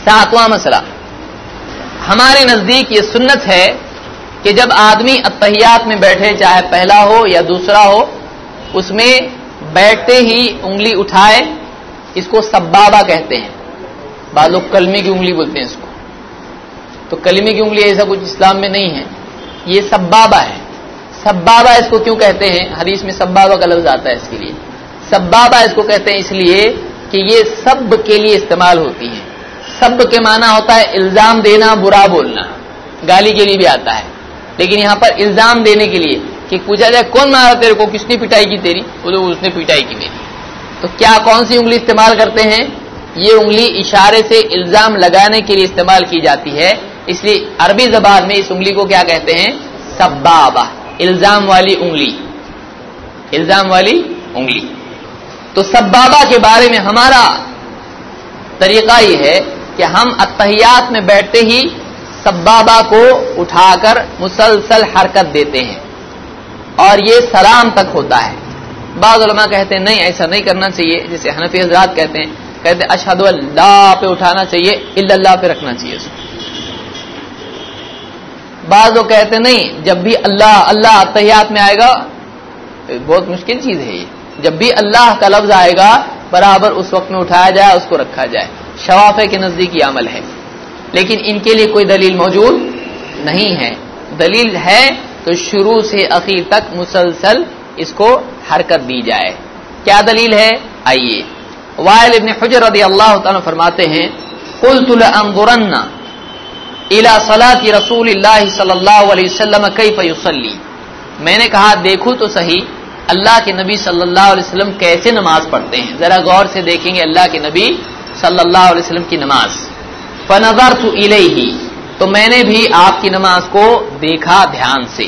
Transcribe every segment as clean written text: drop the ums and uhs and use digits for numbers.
7واں مسئلہ، ہمارے نزدیک یہ سنت ہے کہ جب آدمی اتحیات میں بیٹھے، چاہے پہلا ہو یا دوسرا ہو، اس میں بیٹھتے ہی انگلی اٹھائے. اس کو سبابہ کہتے ہیں. بعض لوگ کلمے کی انگلی بولتے ہیں اس کو. تو کلمے کی انگلی ایسا کچھ اسلام میں نہیں ہے، یہ سبابہ ہے. سبابہ اس کو کیوں کہتے ہیں؟ حدیث میں سبابہ کا لفظ آتا ہے اس کے لیے. سبابہ اس کو کہتے ہیں اس لیے کہ یہ سب کے لیے استعمال ہوتی ہے. سب کے معنی ہوتا ہے الزام دینا، برا بولنا. گالی کے لیے بھی آتا ہے، لیکن یہاں پر الزام دینے کے لیے کہ پوچھا جائے کون مارا تیرے کو، کس نے پٹائی کی تیری، بولے اس نے پٹائی کی میری. تو کیا کون سی انگلی استعمال کرتے ہیں؟ یہ انگلی اشارے سے الزام لگانے کے لیے استعمال کی جاتی ہے. اس لیے عربی زبان میں اس انگلی کو کیا کہتے ہیں؟ سبابہ، الزام والی انگلی. الزام والی انگلی. تو سبابہ کے بارے میں ہمارا طریقہ یہ ہے کہ ہم اتحیات میں بیٹھتے ہی سبابہ کو اٹھا کر مسلسل حرکت دیتے ہیں، اور یہ سلام تک ہوتا ہے. بعض علماء کہتے ہیں نہیں، ایسا نہیں کرنا چاہیے. جیسے حنفی حضرات کہتے ہیں اشہدو اللہ پہ اٹھانا چاہیے، الا اللہ پہ رکھنا چاہیے اس کو. بعض لوگ کہتے ہیں نہیں، جب بھی اللہ اللہ اتحیات میں آئے گا، بہت مشکل چیز ہے یہ. جب بھی اللہ کا لفظ آئے گا برابر اس وقت میں اٹھایا جائے، اس کو رکھا جائے. شوافع کے نزدیک یہ عمل ہے، لیکن ان کے لیے کوئی دلیل موجود نہیں ہے. دلیل ہے تو شروع سے آخر تک مسلسل اس کو حرکت دی جائے. کیا دلیل ہے؟ آئیے. وائل ابن حجر رضی اللہ تعالیٰ فرماتے ہیں قلت لأنظرن الى صلاة رسول اللہ صلی اللہ علیہ وسلم کیف یصلی. میں نے کہا دیکھو تو صحیح اللہ کے نبی صلی اللہ علیہ وسلم کیسے نماز پڑھتے ہیں، ذرا غور سے دیکھیں گے اللہ کے نبی صلی اللہ علیہ وسلم کی نماز. فنظرت الیہ، تو میں نے بھی آپ کی نماز کو دیکھا دھیان سے.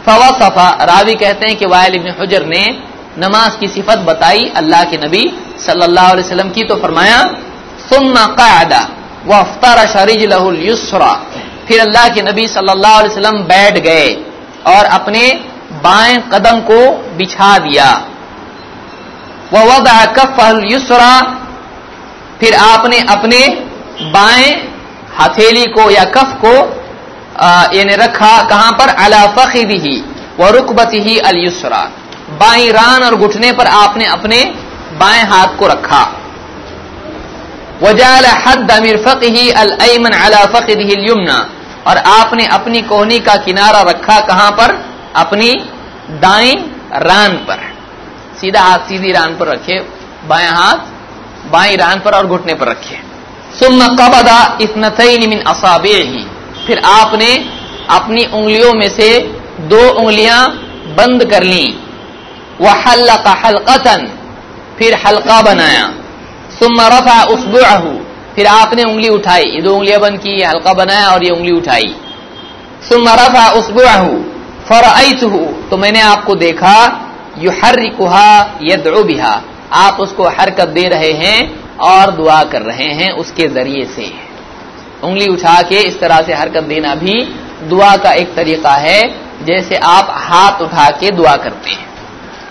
فوصف، راوی کہتے ہیں کہ وائل ابن حجر نے نماز کی صفت بتائی اللہ کے نبی صلی اللہ علیہ وسلم کی، تو فرمایا ثم قعد وافترش رجلہ الیسرى، پھر اللہ کے نبی صلی اللہ علیہ وسلم بیٹھ گئے اور اپنے بائیں قدم کو بچھا دیا. ووضع کفہ الیسرى، پھر آپ نے اپنے بائیں ہتھیلی کو یا کف کو یعنی رکھا کہاں پر؟ علی فخذہ ورکبتہ الیسرى، بائیں ران اور گھٹنے پر آپ نے اپنے بائیں ہاتھ کو رکھا. وجعل حد مرفقہ الایمن علی فخذہ الیمنى، اور آپ نے اپنی کوہنی کا کنارہ رکھا کہاں پر؟ اپنی دائیں ران پر. سیدھا ہاتھ سیدھی ران پر رکھے، بائیں ہاتھ بائیں ران پر اور گھٹنے پر رکھے. ثم قبض اثنتین من اصابعہ، پھر آپ نے اپنی انگلیوں میں سے 2 انگلیاں بند کر لیں. وحلق حلقۃ، پھر حلقہ بنایا. ثم رفع اصبعہ، پھر آپ نے انگلی اٹھائی، یہ 2 انگلیاں بند کی، حلقہ بنایا اور یہ انگلی اٹھائی. ثم رفع اصبعہ فرأیتہ، تو میں نے آپ کو دیکھا یحرکھا یدعو بہا، آپ اس کو حرکت دے رہے ہیں اور دعا کر رہے ہیں اس کے ذریعے سے. انگلی اٹھا کے اس طرح سے حرکت دینا بھی دعا کا ایک طریقہ ہے، جیسے آپ ہاتھ اٹھا کے دعا کرتے ہیں.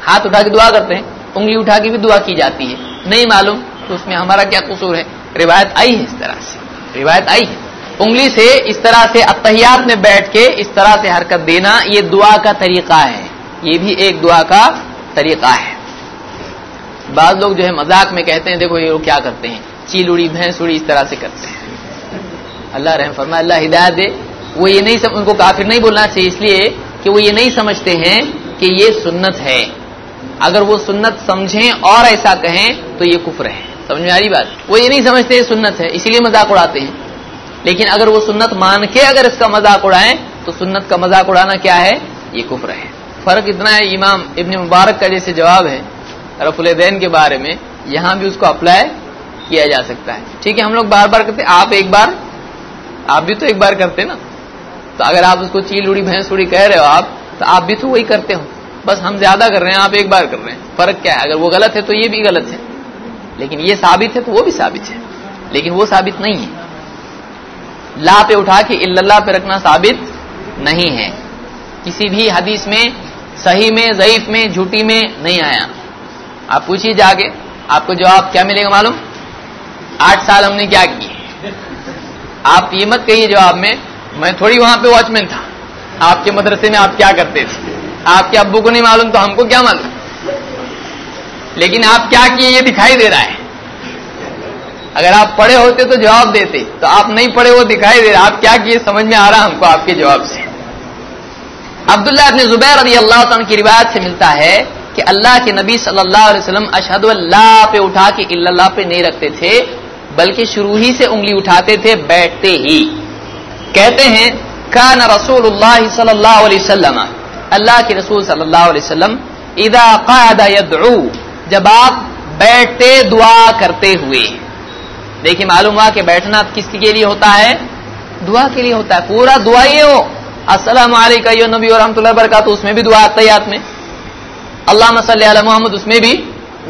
ہاتھ اٹھا کے دعا کرتے ہیں، انگلی اٹھا کے بھی دعا کی جاتی ہے. نہیں معلوم تو اس میں ہمارا کیا قصور ہے؟ روایت آئی ہے اس طرح سے، روایت آئی ہے. انگلی سے اس طرح سے اتحیات میں بیٹھ کے اس طرح سے حرکت دینا یہ دعا کا طریقہ ہے، یہ بھی ایک دعا کا طریقہ ہے. بعض لوگ جو ہے مذاق میں کہتے ہیں دیکھو یہ لوگ کیا کرتے ہیں، چیل اڑی بھینس اڑی اس طرح سے کرتے ہیں. اللہ رحم فرمائے، اللہ ہدایت دے. وہ یہ نہیں ان کو کافر نہیں بولنا چاہیے، اس لیے کہ وہ یہ نہیں سمجھتے ہیں کہ یہ سنت ہے. اگر وہ سنت سمجھیں اور ایسا کہیں تو یہ کفر ہے. سمجھ میں آ رہی بات؟ وہ یہ نہیں سمجھتے یہ سنت ہے، اسی لیے مذاق اڑاتے ہیں. لیکن اگر وہ سنت مان کے اگر اس کا مذاق اڑائیں تو سنت کا مذاق اڑانا کیا ہے؟ یہ کفر ہے. فرق اتنا ہے، امام ابن مبارک کا جیسے جواب ہے رفع الیدین کے بارے میں، یہاں بھی اس کو اپلائی کیا جا سکتا ہے. ٹھیک ہے، ہم لوگ بار بار کرتے، آپ ایک بار، آپ بھی تو ایک بار کرتے نا. تو اگر آپ اس کو چیل اڑی بھینس اڑی کہہ رہے ہو آپ، تو آپ بھی تو وہی کرتے ہو، بس ہم زیادہ کر رہے ہیں، آپ ایک بار کر رہے ہیں. فرق کیا ہے؟ اگر وہ غلط ہے تو یہ بھی غلط ہے، لیکن یہ ثابت ہے تو وہ بھی ثابت ہے، لیکن وہ ثابت نہیں ہے. لا پہ اٹھا کے الا اللہ پہ رکھنا ثابت نہیں ہے، کسی بھی حدیث میں، صحیح میں، ضعیف میں، جھوٹی میں نہیں آیا. آپ پوچھیے جا کے، آپ کو جواب کیا ملے گا معلوم؟ 8 سال ہم نے کیا کی، آپ یہ مت کہیے جواب میں تھوڑی وہاں پہ واچ مین تھا، آپ کے مدرسے میں آپ کیا کرتے تھے، آپ کے ابو کو نہیں معلوم تو ہم کو کیا معلوم، لیکن آپ کیا کیے یہ دکھائی دے رہا ہے. اگر آپ پڑھے ہوتے تو جواب دیتے، تو آپ نہیں پڑھے وہ دکھائی دے رہا، آپ کیا کیے سمجھ میں آ رہا ہم کو آپ کے جواب سے. عبداللہ ابن زبیر رضی اللہ عنہ کی روایت سے ملتا ہے کہ اللہ کے نبی صلی اللہ علیہ وسلم اشہد اللہ پہ اٹھا کے الا اللہ پہ نہیں رکھتے تھے، بلکہ شروع ہی سے انگلی اٹھاتے تھے بیٹھتے ہی. کہتے ہیں کان رسول اللہ صلی اللہ علیہ وسلم، اللہ کے رسول صلی اللہ علیہ وسلم اذا قعد يدعو، جب آپ بیٹھتے دعا کرتے ہوئے. دیکھیں معلوم ہوا کہ بیٹھنا کس کے لیے ہوتا ہے؟ دعا کے لیے ہوتا ہے. پورا دعا یہ ہو السلام علیکم یا نبی و رحمۃ اللہ وبرکاتہ، اس میں بھی دعا تحیات میں. اللہم صلی علی محمد اس میں بھی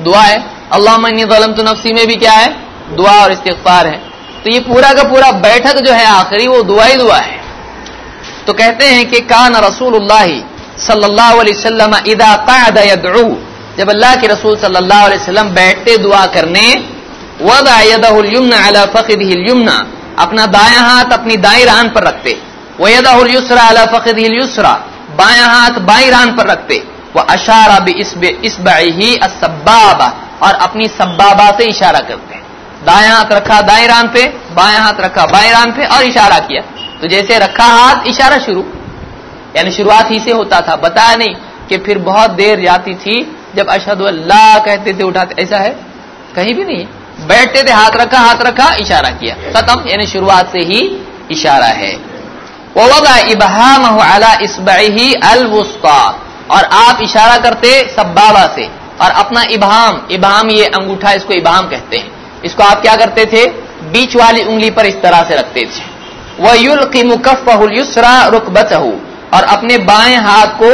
دعا ہے. اللہم انی ظلمت نفسی میں بھی کیا ہے؟ دعا اور استغفار ہے. تو یہ پورا کا پورا بیٹھک جو ہے آخری وہ دعا ہی دعا ہے. تو کہتے ہیں کہ کان رسول اللہ صلی اللہ علیہ وسلم اذا قعد يدعو، جب اللہ کے رسول صلی اللہ علیہ وسلم بیٹھتے دعا کرنے، وضع يده اليمنى على فخذه اليمنى، اپنا دایاں ہاتھ اپنی دائیں ران پر رکھتے، ويده اليسرى على فخذه اليسرى، بایاں ہاتھ بائیں ران پر رکھتے، واشار باصبعه السبابه، اور اپنی سبابہ سے اشارہ کرتے. دایاں ہاتھ رکھا دائیں ران پہ، بایاں ہاتھ رکھا بائیں ران پہ اور اشارہ کیا. تو جیسے رکھا ہاتھ اشارہ شروع، یعنی شروعات ہی سے ہوتا تھا. بتایا نہیں کہ پھر بہت دیر جاتی تھی جب اشہد اللہ کہتے تھے اٹھاتے، ایسا ہے کہیں بھی نہیں. بیٹھتے تھے ہاتھ رکھا اشارہ کیا، ختم. یعنی شروعات سے ہی اشارہ ہے. ووضع ابہامہ علی اصبعہ الوسطی، اور آپ اشارہ کرتے سبابہ سے، اور اپنا ابہام یہ انگوٹھا، اس کو ابہام کہتے ہیں، اس کو آپ کیا کرتے تھے؟ بیچ والی انگلی پر اس طرح سے رکھتے تھے. وَيُلْقِمُ كَفَّهُ الْيُسْرَى رُكْبَتَهُ، اور اپنے بائیں ہاتھ کو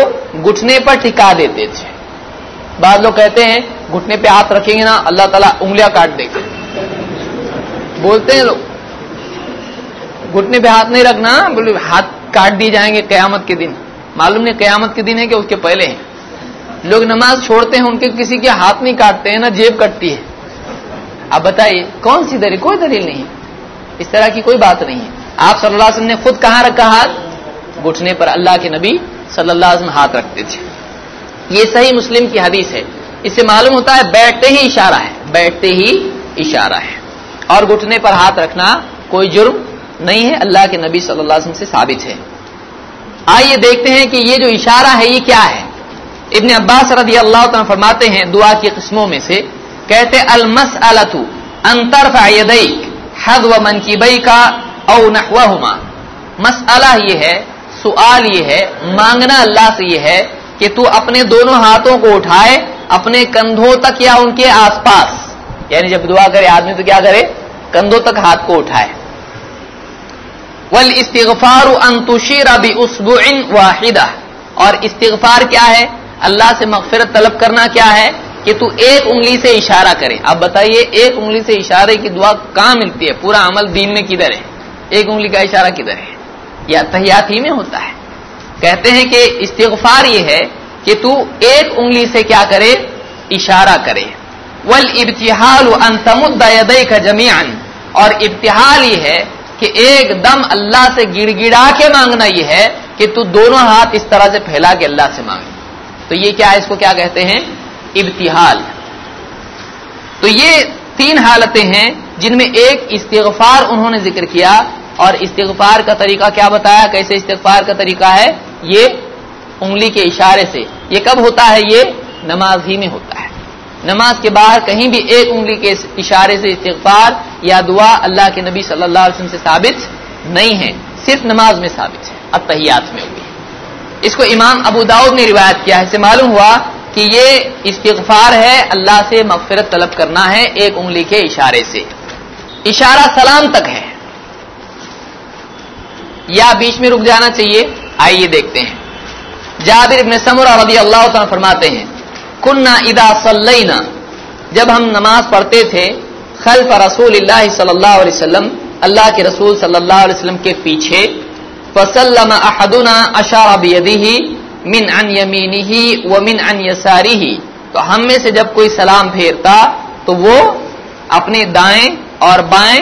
گھٹنے پر ٹھکا دیتے تھے. بعض لوگ کہتے ہیں گھٹنے پہ ہاتھ رکھیں گے نا اللہ تعالیٰ انگلیاں کاٹ دے گا، بولتے ہیں لوگ. گھٹنے پہ ہاتھ نہیں رکھنا، بولے ہاتھ کاٹ دیے جائیں گے قیامت کے دن. معلوم نہیں قیامت کے دن ہے کہ اس کے پہلے ہیں. لوگ نماز چھوڑتے ہیں ان کے کسی کے ہاتھ نہیں کاٹتے ہیں، نہ جیب کٹتی ہے. اب بتائیے کون سی دلیل؟ کوئی دلیل نہیں ہے، اس طرح کی کوئی بات نہیں ہے. آپ صلی اللہ علیہ وسلم نے خود کہاں رکھا ہاتھ؟ گھٹنے پر. اللہ کے نبی صلی اللہ علیہ وسلم ہاتھ رکھتے تھے. یہ صحیح مسلم کی حدیث ہے. اس سے معلوم ہوتا ہے بیٹھتے ہی اشارہ ہے، بیٹھتے ہی اشارہ ہے. اور گھٹنے پر ہاتھ رکھنا کوئی جرم نہیں ہے، اللہ کے نبی صلی اللہ علیہ وسلم سے ثابت ہے. آئیے دیکھتے ہیں کہ یہ جو اشارہ ہے یہ کیا ہے. ابن عباس رضی اللہ عنہ فرماتے ہیں دعا کی قسموں میں سے، کہتے المسألۃ ان ترفع یدیک حذو منکبیک او نحوہما. مسئلہ یہ ہے، سوال یہ ہے، مانگنا اللہ سے یہ ہے کہ تو اپنے دونوں ہاتھوں کو اٹھائے اپنے کندھوں تک یا ان کے آس پاس. یعنی جب دعا کرے آدمی تو کیا کرے؟ کندھوں تک ہاتھ کو اٹھائے. والاستغفار ان تشیر باصبع واحدہ، اور استغفار کیا ہے؟ اللہ سے مغفرت طلب کرنا کیا ہے؟ کہ تو ایک انگلی سے اشارہ کرے. اب بتائیے ایک انگلی سے اشارے کی دعا کہاں ملتی ہے؟ پورا عمل دین میں کدھر ہے؟ ایک انگلی کا اشارہ کدھر ہے؟ یا تحیات ہی میں ہوتا ہے. کہتے ہیں کہ استغفار یہ ہے کہ تو ایک انگلی سے کیا کرے؟ اشارہ کرے. والابتحال ان تمد یدیک جميعا، اور ابتحال یہ ہے کہ ایک دم اللہ سے گڑ گڑا کے مانگنا یہ ہے کہ تو دونوں ہاتھ اس طرح سے پھیلا کے اللہ سے مانگے. تو یہ کیا ہے؟ اس کو کیا کہتے ہیں؟ ابتحال. تو یہ تین حالتیں ہیں جن میں ایک استغفار انہوں نے ذکر کیا، اور استغفار کا طریقہ کیا بتایا؟ کیسے استغفار کا طریقہ ہے؟ یہ انگلی کے اشارے سے. یہ کب ہوتا ہے؟ یہ نماز ہی میں ہوتا ہے. نماز کے باہر کہیں بھی ایک انگلی کے اشارے سے استغفار یا دعا اللہ کے نبی صلی اللہ علیہ وسلم سے ثابت نہیں ہے، صرف نماز میں ثابت ہے، التحیات میں ہوگی. اس کو امام ابو داؤد نے روایت کیا ہے. اس سے معلوم ہوا کہ یہ استغفار ہے، اللہ سے مغفرت طلب کرنا ہے ایک انگلی کے اشارے سے. اشارہ سلام تک ہے یا بیچ میں رک جانا چاہیے؟ آئیے دیکھتے ہیں. جابر بن سمرہ رضی اللہ عنہ فرماتے ہیں کننا اذا صلینا، جب ہم نماز پڑھتے تھے خلف رسول اللہ صلی اللہ علیہ وسلم، اللہ کے رسول صلی اللہ علیہ وسلم کے پیچھے، فسلم احدنا اشار بیدہ من عن یمینہ ومن عن یسارہ، تو ہم میں سے جب کوئی سلام پھیرتا تو وہ اپنے دائیں اور بائیں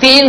3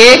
1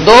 2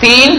3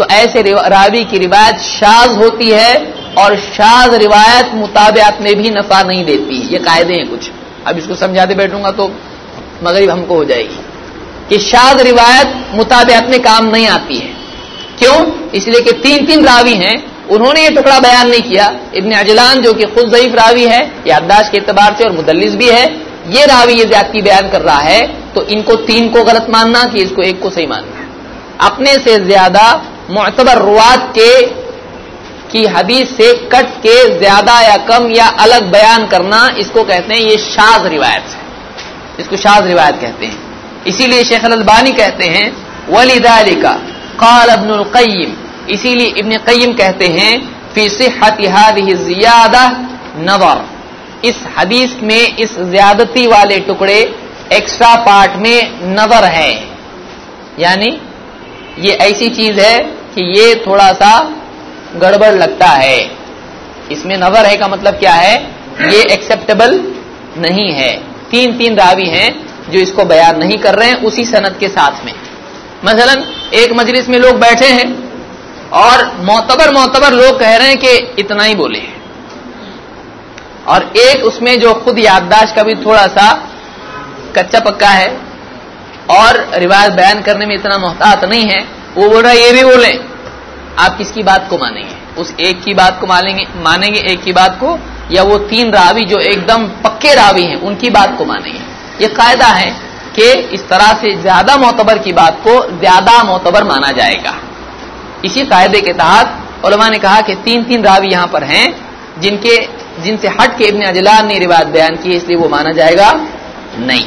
تو ایسے راوی کی روایت شاذ ہوتی ہے اور شاذ روایت متابعت میں بھی نفع نہیں دیتی. یہ قاعدے ہیں کچھ, اب اس کو سمجھاتے بیٹھوں گا تو مغرب ہم کو ہو جائے گی کہ شاذ روایت متابعت میں کام نہیں آتی ہے. کیوں؟ اس لیے کہ تین راوی ہیں, انہوں نے یہ ٹکڑا بیان نہیں کیا. ابن عجلان جو کہ خود ضعیف راوی ہے یادداشت کے اعتبار سے اور مدلس بھی ہے, یہ راوی یہ زیادتی بیان کر رہا ہے, تو ان کو 3 کو غلط ماننا کہ اس کو 1 کو صحیح ماننا. اپنے سے زیادہ معتبر روات کی حدیث سے کٹ کے زیادہ یا کم یا الگ بیان کرنا, اس کو کہتے ہیں یہ شاذ روایت ہے, اس کو شاذ روایت کہتے ہیں. اسی لیے شیخ الالبانی کہتے ہیں وَلِذَلِكَ قال ابن القیم, اسی لیے ابن قیم کہتے ہیں فی صحت هذه الزیادہ نظر, اس حدیث میں اس زیادتی والے ٹکڑے ایکسٹرا پارٹ میں نظر ہے, یعنی یہ ایسی چیز ہے کہ یہ تھوڑا سا گڑبڑ لگتا ہے. اس میں نظر ہے کا مطلب کیا ہے, یہ ایکسیپٹیبل نہیں ہے. 3 راوی ہیں جو اس کو بیان نہیں کر رہے ہیں اسی سند کے ساتھ میں. مثلا ایک مجلس میں لوگ بیٹھے ہیں اور معتبر لوگ کہہ رہے ہیں کہ اتنا ہی بولے, اور ایک اس میں جو خود یادداشت کا بھی تھوڑا سا کچا پکا ہے اور روایت بیان کرنے میں اتنا محتاط نہیں ہے, وہ بول رہا ہے یہ بھی بولیں. آپ کس کی بات کو مانیں گے؟ اس ایک کی بات کو مانیں گے ایک کی بات کو, یا وہ 3 راوی جو ایک دم پکے راوی ہیں ان کی بات کو مانیں گے؟ یہ قاعدہ ہے کہ اس طرح سے زیادہ معتبر کی بات کو زیادہ معتبر مانا جائے گا. اسی قاعدے کے تحت علماء نے کہا کہ 3 راوی یہاں پر ہیں جن سے ہٹ کے ابن عجلان نے روایت بیان کی, اس لیے وہ مانا جائے گا نہیں.